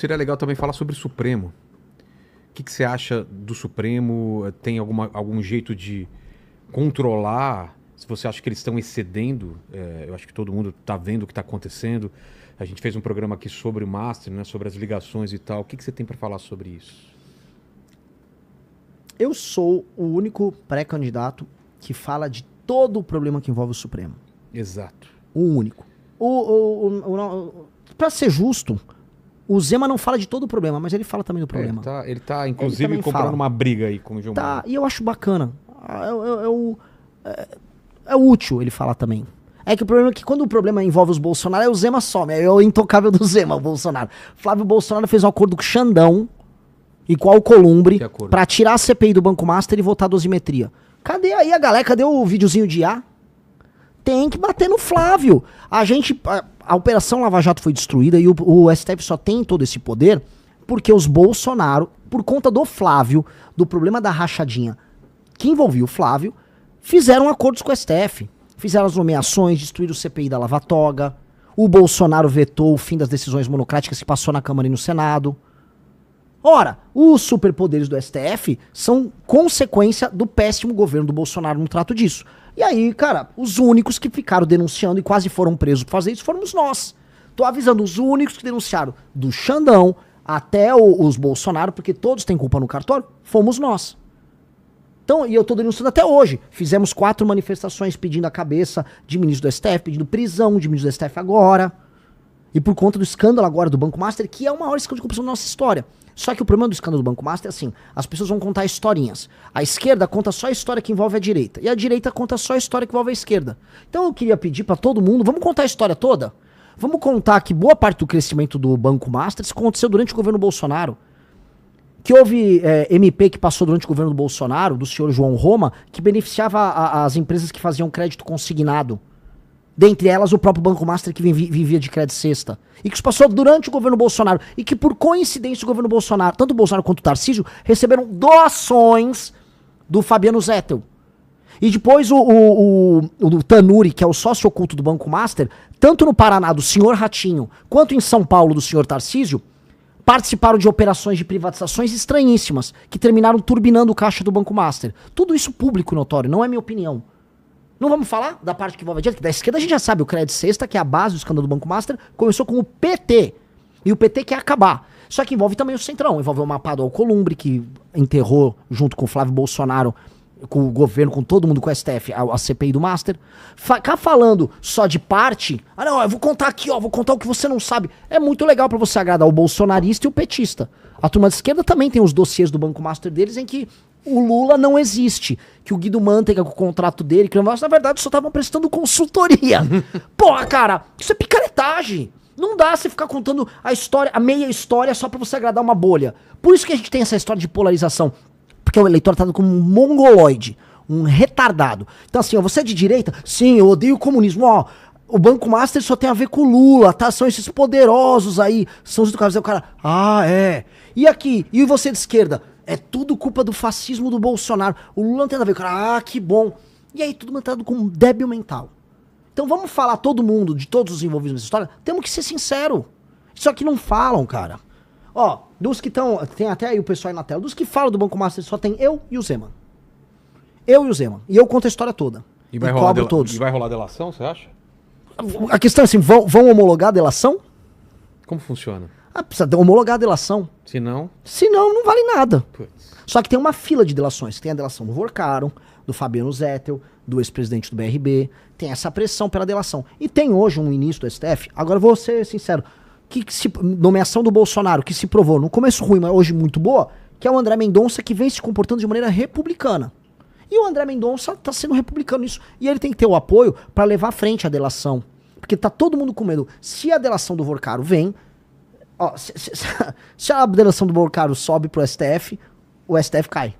seria legal também falar sobre o Supremo. O que você acha do Supremo? Tem algum jeito de controlar? Se você acha que eles estão excedendo, eu acho que todo mundo está vendo o que está acontecendo. A gente fez um programa aqui sobre o Master, né, sobre as ligações e tal. O que você tem para falar sobre isso? Eu sou o único pré-candidato que fala de todo o problema que envolve o Supremo. Exato. O único. Para ser justo, o Zema não fala de todo o problema, mas ele fala também do problema. Ele tá inclusive, comprando uma briga aí com o Gilmar. Tá, e eu acho bacana. É útil ele falar também. É que o problema é que quando o problema envolve os Bolsonaro, o Zema some. É o intocável do Zema, o Bolsonaro. Flávio Bolsonaro fez um acordo com o Xandão e com o Alcolumbre pra tirar a CPI do Banco Master e votar a dosimetria. Cadê aí a galera? Cadê o videozinho de IA? Tem que bater no Flávio. A Operação Lava Jato foi destruída e o STF só tem todo esse poder porque os Bolsonaro, por conta do Flávio, do problema da rachadinha que envolvia o Flávio, fizeram acordos com o STF. Fizeram as nomeações, destruíram o CPI da Lava Toga. O Bolsonaro vetou o fim das decisões monocráticas que passou na Câmara e no Senado. Ora, os superpoderes do STF são consequência do péssimo governo do Bolsonaro no trato disso. E aí, cara, os únicos que ficaram denunciando e quase foram presos por fazer isso fomos nós. Tô avisando, os únicos que denunciaram, do Xandão até os Bolsonaro, porque todos têm culpa no cartório, fomos nós. Então, e eu tô denunciando até hoje. Fizemos 4 manifestações pedindo a cabeça de ministro do STF, pedindo prisão de ministro do STF agora. E por conta do escândalo agora do Banco Master, que é o maior escândalo de corrupção da nossa história. Só que o problema do escândalo do Banco Master é assim, as pessoas vão contar historinhas. A esquerda conta só a história que envolve a direita. E a direita conta só a história que envolve a esquerda. Então eu queria pedir pra todo mundo, vamos contar a história toda? Vamos contar que boa parte do crescimento do Banco Master aconteceu durante o governo Bolsonaro. Que houve MP que passou durante o governo do Bolsonaro, do senhor João Roma, que beneficiava as empresas que faziam crédito consignado. Dentre elas o próprio Banco Master que vivia de crédito cesta. E que isso passou durante o governo Bolsonaro. E que por coincidência o governo Bolsonaro, tanto o Bolsonaro quanto o Tarcísio, receberam doações do Fabiano Zettel. E depois o Tanuri, que é o sócio oculto do Banco Master, tanto no Paraná do senhor Ratinho, quanto em São Paulo do senhor Tarcísio, participaram de operações de privatizações estranhíssimas, que terminaram turbinando o caixa do Banco Master. Tudo isso público notório, não é minha opinião. Não vamos falar da parte que envolve a direita, que da esquerda a gente já sabe, o crédito cesta, que é a base do escândalo do Banco Master, começou com o PT. E o PT quer acabar. Só que envolve também o Centrão, envolve o mapa do Alcolumbre, que enterrou, junto com o Flávio Bolsonaro, com o governo, com todo mundo, com o STF, a CPI do Master. Ficar falando só de parte, não, eu vou contar aqui, vou contar o que você não sabe. É muito legal pra você agradar o bolsonarista e o petista. A turma de esquerda também tem os dossiês do Banco Master deles em que o Lula não existe, que o Guido Mantega com o contrato dele, que na verdade só estavam prestando consultoria. Porra, cara, isso é picaretagem. Não dá você ficar contando a história, a meia história só pra você agradar uma bolha. Por isso que a gente tem essa história de polarização. Porque o eleitor tá como um mongoloide, um retardado. Então assim, você é de direita? Sim, eu odeio o comunismo. O Banco Master só tem a ver com o Lula, tá? São esses poderosos aí. São os do cara. O cara, é. E aqui? E você de esquerda? É tudo culpa do fascismo do Bolsonaro. O Lula não tem nada a ver. O cara, que bom. E aí, tudo mantado com um débil mental. Então vamos falar todo mundo, de todos os envolvidos nessa história, temos que ser sincero. Isso aqui não falam, cara. Dos que estão, tem até aí o pessoal aí na tela, dos que falam do Banco Master só tem eu e o Zema. Eu e o Zema. E eu conto a história toda. E vai rolar todos. E vai rolar delação, você acha? A questão é assim, vão homologar a delação? Como funciona? Precisa homologar a delação. Se não, não vale nada. Putz. Só que tem uma fila de delações. Tem a delação do Vorcaro, do Fabiano Zettel, do ex-presidente do BRB. Tem essa pressão pela delação. E tem hoje um ministro do STF, agora eu vou ser sincero, nomeação do Bolsonaro, que se provou no começo ruim, mas hoje muito boa, que é o André Mendonça, que vem se comportando de maneira republicana. E o André Mendonça tá sendo republicano nisso. E ele tem que ter o apoio para levar à frente a delação. Porque tá todo mundo com medo. Se a delação do Vorcaro vem, se a delação do Vorcaro sobe pro STF, o STF cai.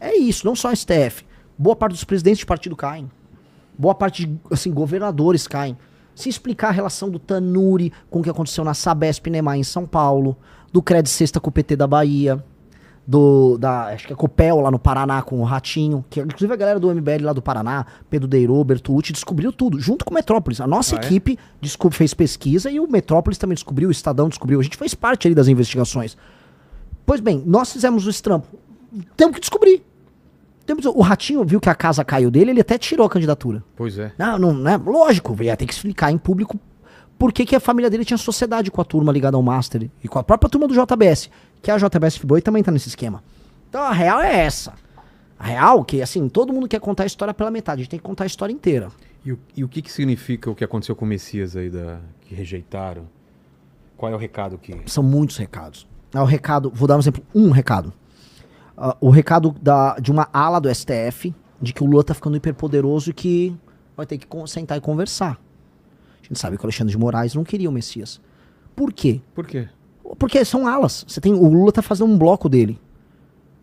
É isso, não só o STF. Boa parte dos presidentes de partido caem. Boa parte de governadores caem. Se explicar a relação do Tanuri com o que aconteceu na Sabesp Nemar em São Paulo, do Crédito Cesta com o PT da Bahia, acho que é Copel lá no Paraná com o Ratinho, que inclusive a galera do MBL lá do Paraná, Pedro Deirô, Bertolucci, descobriu tudo, junto com o Metrópolis. A nossa equipe fez pesquisa e o Metrópolis também descobriu, o Estadão descobriu, a gente fez parte ali das investigações. Pois bem, nós fizemos o estrampo. Temos que descobrir. O Ratinho viu que a casa caiu dele, ele até tirou a candidatura. Pois é. Não é lógico, ia ter que explicar em público por que a família dele tinha sociedade com a turma ligada ao Master e com a própria turma do JBS, que a JBS Friboi também tá nesse esquema. Então a real é essa. A real que, assim, todo mundo quer contar a história pela metade, a gente tem que contar a história inteira. E o que significa o que aconteceu com o Messias aí, que rejeitaram? Qual é o recado que... São muitos recados. O recado, vou dar um exemplo, um recado. O recado de uma ala do STF, de que o Lula tá ficando hiperpoderoso e que vai ter que sentar e conversar. A gente sabe que o Alexandre de Moraes não queria o Messias. Por quê? Por quê? Porque são alas. O Lula tá fazendo um bloco dele.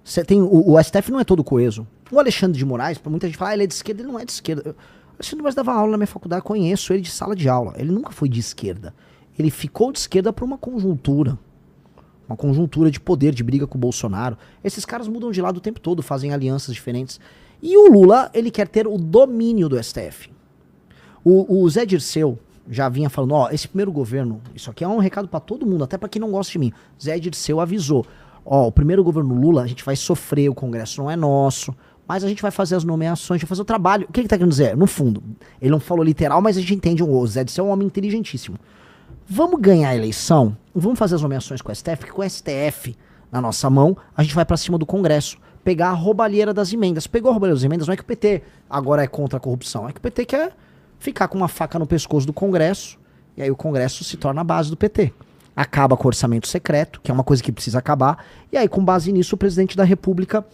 O STF não é todo coeso. O Alexandre de Moraes, pra muita gente falar, ele é de esquerda, ele não é de esquerda. O Alexandre de Moraes dava aula na minha faculdade, conheço ele de sala de aula. Ele nunca foi de esquerda. Ele ficou de esquerda por uma conjuntura. Uma conjuntura de poder, de briga com o Bolsonaro. Esses caras mudam de lado o tempo todo, fazem alianças diferentes. E o Lula, ele quer ter o domínio do STF. O Zé Dirceu já vinha falando, esse primeiro governo, isso aqui é um recado pra todo mundo, até pra quem não gosta de mim. Zé Dirceu avisou, o primeiro governo Lula, a gente vai sofrer, o Congresso não é nosso, mas a gente vai fazer as nomeações, a gente vai fazer o trabalho. O que ele tá querendo dizer? No fundo, ele não falou literal, mas a gente entende, o Zé Dirceu é um homem inteligentíssimo. Vamos ganhar a eleição, vamos fazer as nomeações com o STF, porque com o STF na nossa mão, a gente vai pra cima do Congresso, pegar a roubalheira das emendas. Pegou a roubalheira das emendas, não é que o PT agora é contra a corrupção, é que o PT quer ficar com uma faca no pescoço do Congresso, e aí o Congresso se torna a base do PT. Acaba com o orçamento secreto, que é uma coisa que precisa acabar, e aí com base nisso o presidente da República,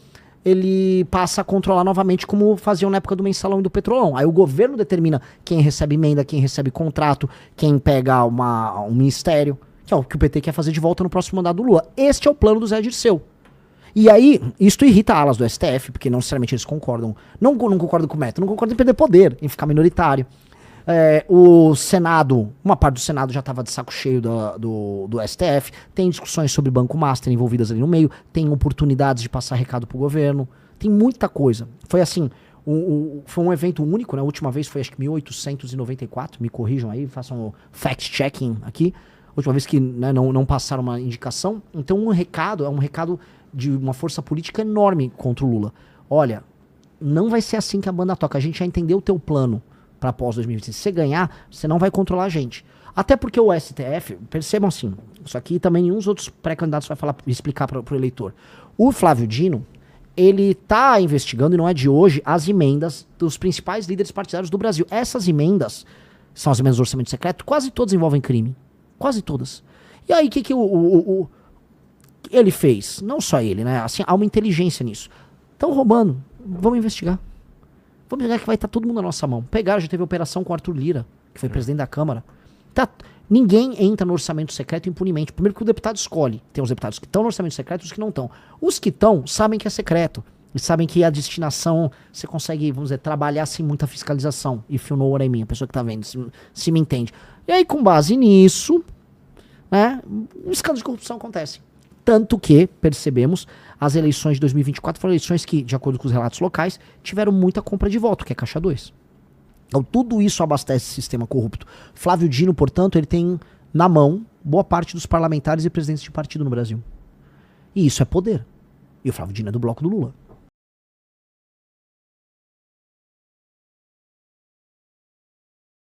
ele passa a controlar novamente como faziam na época do mensalão e do petrolão. Aí o governo determina quem recebe emenda, quem recebe contrato, quem pega um ministério, que é o que o PT quer fazer de volta no próximo mandato do Lula. Este é o plano do Zé Dirceu. E aí, isto irrita alas do STF, porque não necessariamente eles concordam. Não concordam com o método, não concordam em perder poder, em ficar minoritário. O Senado, uma parte do Senado já estava de saco cheio do STF. Tem discussões sobre Banco Master envolvidas ali no meio. Tem oportunidades de passar recado pro governo. Tem muita coisa. Foi assim, foi um evento único, né? A última vez foi acho que 1894, me corrijam aí, façam um fact-checking aqui. A última vez que, né, não passaram uma indicação. Então um recado, é um recado de uma força política enorme contra o Lula. Olha, não vai ser assim que a banda toca. A gente já entendeu o teu plano para pós 2026. Se você ganhar, você não vai controlar a gente. Até porque o STF, percebam assim, isso aqui também nenhum dos outros pré-candidatos vai explicar para o eleitor. O Flávio Dino, ele tá investigando, e não é de hoje, as emendas dos principais líderes partidários do Brasil. Essas emendas, são as emendas do orçamento secreto, quase todas envolvem crime. Quase todas. E aí, o que ele fez? Não só ele, né? Assim, há uma inteligência nisso. Estão roubando. Vamos investigar. Vamos investigar que vai estar todo mundo na nossa mão. Pegaram, já teve operação com o Arthur Lira, que foi presidente da Câmara. Ninguém entra no orçamento secreto impunemente. Primeiro que o deputado escolhe. Tem os deputados que estão no orçamento secreto e os que não estão. Os que estão sabem que é secreto. E sabem que a destinação, você consegue, vamos dizer, trabalhar sem muita fiscalização. If you know what I mean, a pessoa que está vendo, se me entende. E aí, com base nisso, né, um escândalo de corrupção acontece. Tanto que, percebemos, as eleições de 2024 foram eleições que, de acordo com os relatos locais, tiveram muita compra de voto, que é caixa 2. Então tudo isso abastece o sistema corrupto. Flávio Dino, portanto, ele tem na mão boa parte dos parlamentares e presidentes de partido no Brasil. E isso é poder. E o Flávio Dino é do bloco do Lula.